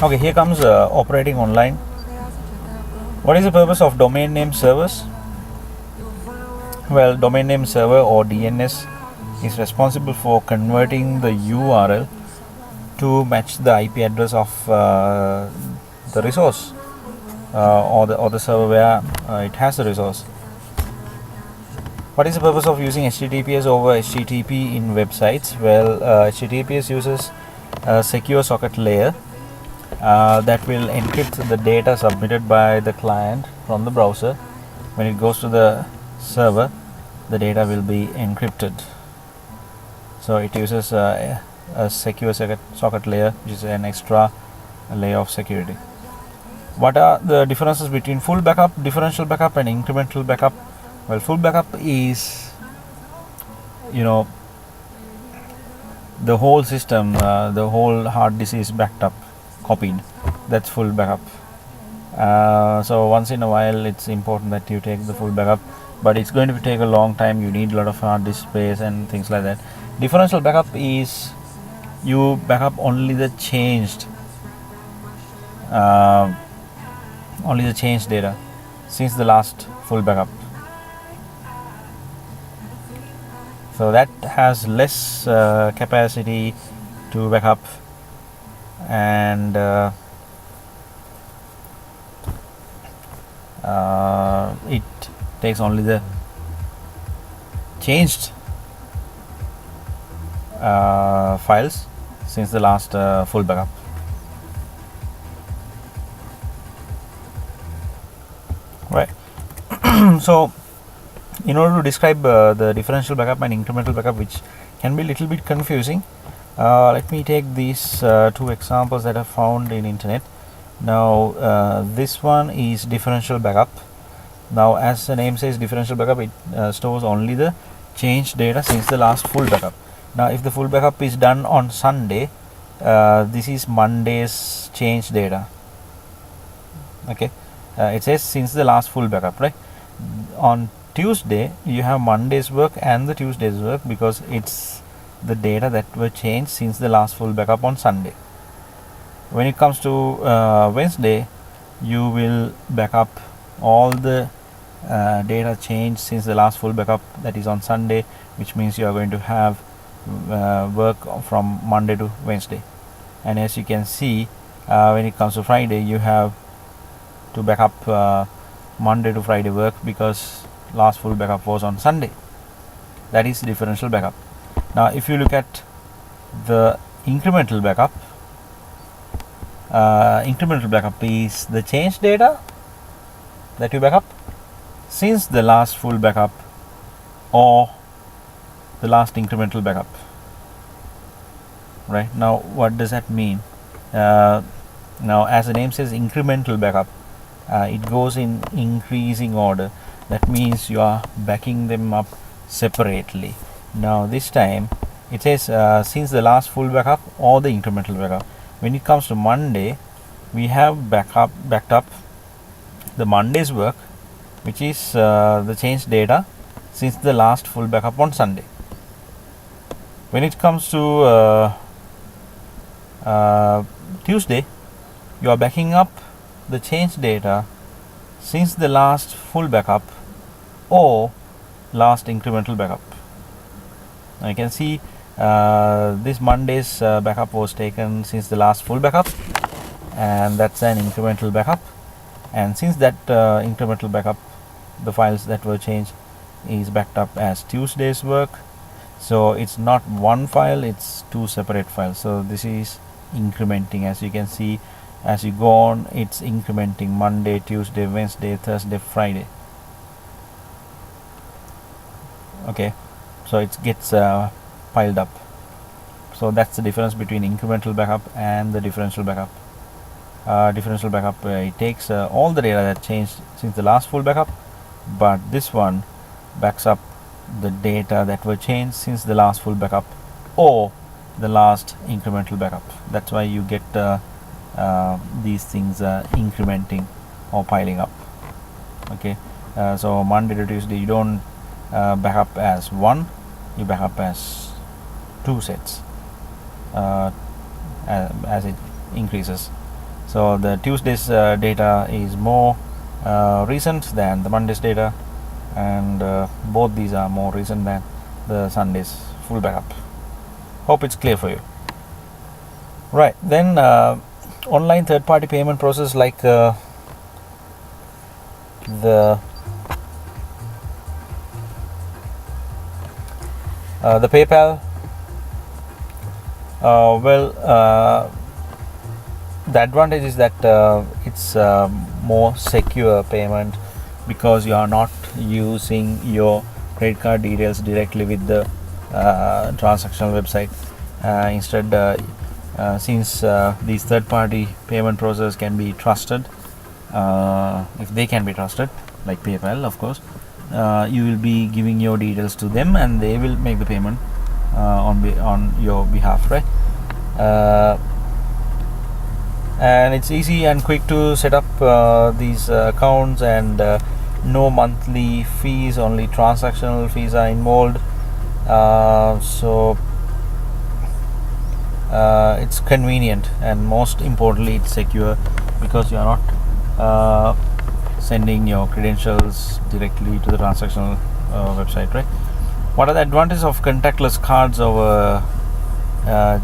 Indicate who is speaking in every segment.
Speaker 1: Okay, here comes operating online. What is the purpose of domain name servers? Well, domain name server or DNS is responsible for converting the URL to match the IP address of the resource or the server where it has the resource. What is the purpose of using HTTPS over HTTP in websites? Well, HTTPS uses a secure socket layer that will encrypt the data submitted by the client from the browser. When it goes to the server, the data will be encrypted. So it uses a secure socket layer, which is an extra layer of security. What are the differences between full backup, differential backup, and incremental backup? Well, full backup is, the whole system, the whole hard disk is backed up, copied. That's full backup. So once in a while, it's important that you take the full backup, but it's going to take a long time. You need a lot of hard disk space and things like that. Differential backup is you backup only the changed data since the last full backup. So that has less capacity to backup, and it takes only the changed files since the last full backup. Right. So in order to describe the differential backup and incremental backup, which can be a little bit confusing, let me take these two examples that are found in internet. Now this one is differential backup. Now, as the name says, differential backup, it stores only the changed data since the last full backup. Now if the full backup is done on Sunday, this is Monday's changed data. Okay, it says since the last full backup, right? On Tuesday you have Monday's work and the Tuesday's work, because it's the data that were changed since the last full backup on Sunday. When it comes to Wednesday, you will back up all the data changed since the last full backup, that is on Sunday, which means you are going to have work from Monday to Wednesday. And as you can see, when it comes to Friday, you have to back up Monday to Friday work, because last full backup was on Sunday. That is differential backup. Now if you look at the incremental backup, is the changed data that you backup since the last full backup or the last incremental backup. Right, now what does that mean? Now as the name says, incremental backup, it goes in increasing order. That means you are backing them up separately. Now this time it says since the last full backup or the incremental backup. When it comes to Monday, we have backed up the Monday's work, which is the changed data since the last full backup on Sunday. When it comes to Tuesday, you are backing up the changed data since the last full backup or last incremental backup. Now you can see this Monday's backup was taken since the last full backup, and that's an incremental backup. And since that incremental backup, the files that were changed is backed up as Tuesday's work. So it's not one file, it's two separate files. So this is incrementing. As you can see, as you go on, it's incrementing Monday, Tuesday, Wednesday, Thursday, Friday. Okay, so it gets piled up. So that's the difference between incremental backup and the differential backup. Differential backup, it takes all the data that changed since the last full backup, but this one backs up the data that were changed since the last full backup or the last incremental backup. That's why you get these things incrementing or piling up. Okay, so Monday to Tuesday you don't back up as one, you back up as two sets as it increases. So the Tuesday's data is more recent than the Monday's data, and both these are more recent than the Sunday's full backup. Hope it's clear for you. Right, then online third-party payment process like the PayPal. The advantage is that it's more secure payment, because you are not using your credit card details directly with the transactional website. Instead, since these third-party payment processors can be trusted, if they can be trusted, like PayPal, of course, you will be giving your details to them, and they will make the payment on your behalf, right? And it's easy and quick to set up these accounts, and no monthly fees, only transactional fees are involved. So it's convenient, and most importantly it's secure, because you are not sending your credentials directly to the transactional website, right? What are the advantages of contactless cards over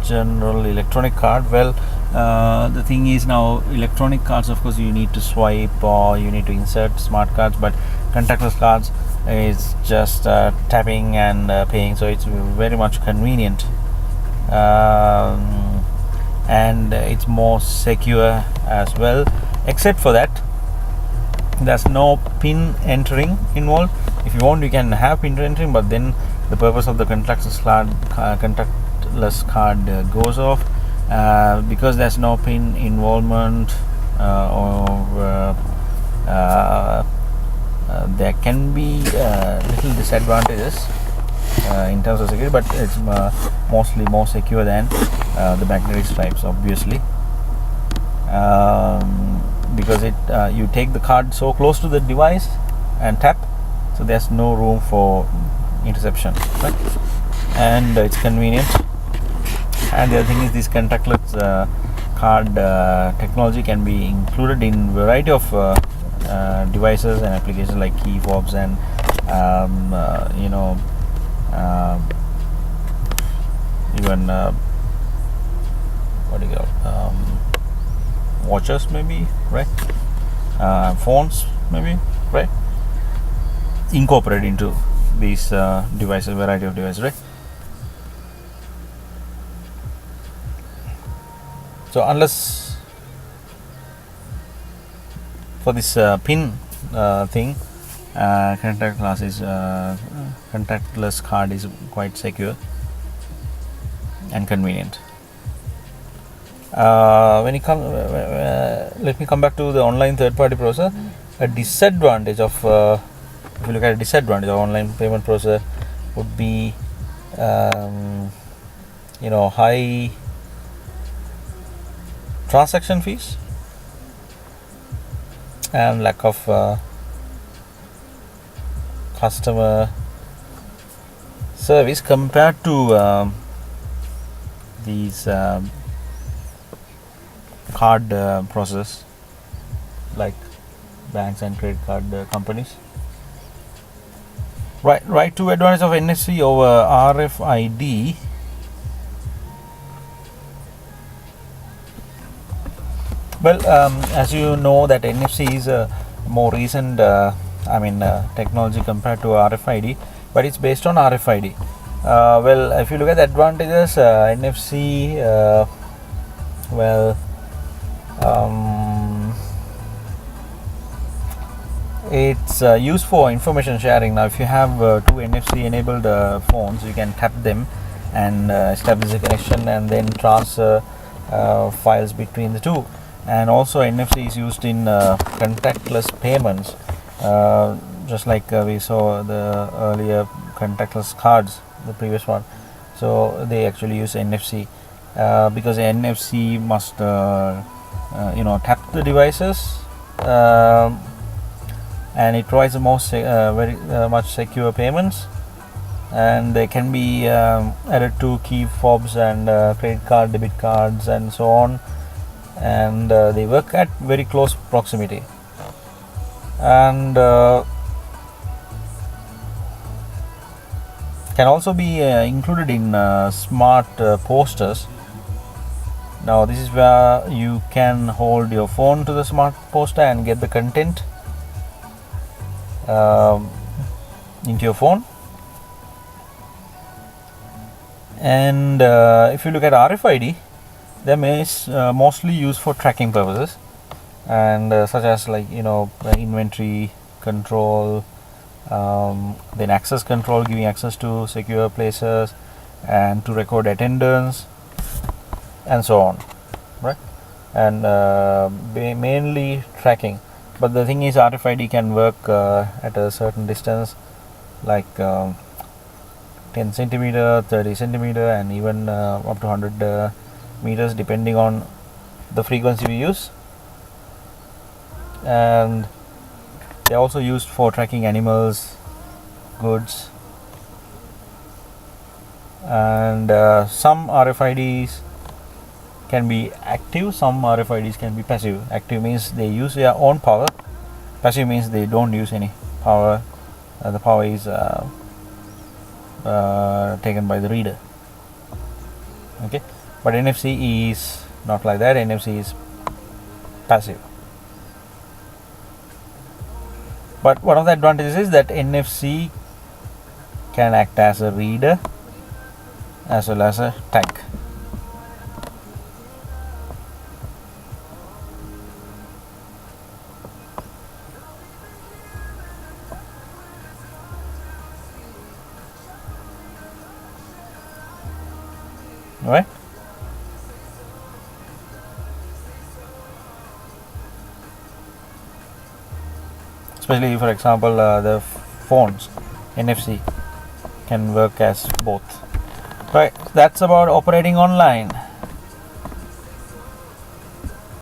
Speaker 1: general electronic card? Well, the thing is, now electronic cards, of course, you need to swipe or you need to insert smart cards, but contactless cards is just tapping and paying, so it's very much convenient, and it's more secure as well. Except for that, there's no pin entering involved. If you want, you can have pin entering, but then the purpose of the contactless card goes off, because there's no pin involvement, or there can be little disadvantages in terms of security, but it's mostly more secure than the magnetic stripes, obviously, because you take the card so close to the device and tap, so there's no room for interception, right? And it's convenient. And the other thing is, this contactless card technology can be included in variety of devices and applications like key fobs and even what do you call watches, maybe, right? Phones, maybe, right? Incorporated into these devices, variety of devices, right? So unless for this pin thing, contactless card is quite secure and convenient. When you come, let me come back to the online third-party processor. A disadvantage of, if you look at a disadvantage of online payment processor, would be, high transaction fees and lack of customer service compared to these card process like banks and credit card companies. Right to advantage of NFC over RFID. Well, as you know, that NFC is a more recent technology compared to RFID, but it's based on RFID. Well, if you look at the advantages, NFC, it's used for information sharing. Now, if you have two NFC enabled phones, you can tap them and establish a connection and then transfer files between the two. And also NFC is used in contactless payments, just like we saw the earlier contactless cards, the previous one. So they actually use NFC because NFC must tap the devices, and it provides the most very much secure payments, and they can be added to key fobs and credit card, debit cards, and so on. and they work at very close proximity, and can also be included in smart posters. Now this is where you can hold your phone to the smart poster and get the content into your phone. And if you look at RFID, they're mostly used for tracking purposes, and such as inventory control, then access control, giving access to secure places and to record attendance and so on, right? And mainly tracking. But the thing is, RFID can work at a certain distance, like 10 centimeter, 30 centimeter, and even up to 100 meters, depending on the frequency we use. And they're also used for tracking animals, goods, and some RFIDs can be active, some RFIDs can be passive. Active means they use their own power, passive means they don't use any power. The power is taken by the reader. Okay, but NFC is not like that. NFC is passive. But one of the advantages is that NFC can act as a reader as well as a tag. Right? Especially, for example, the phones, NFC can work as both. Right, that's about operating online.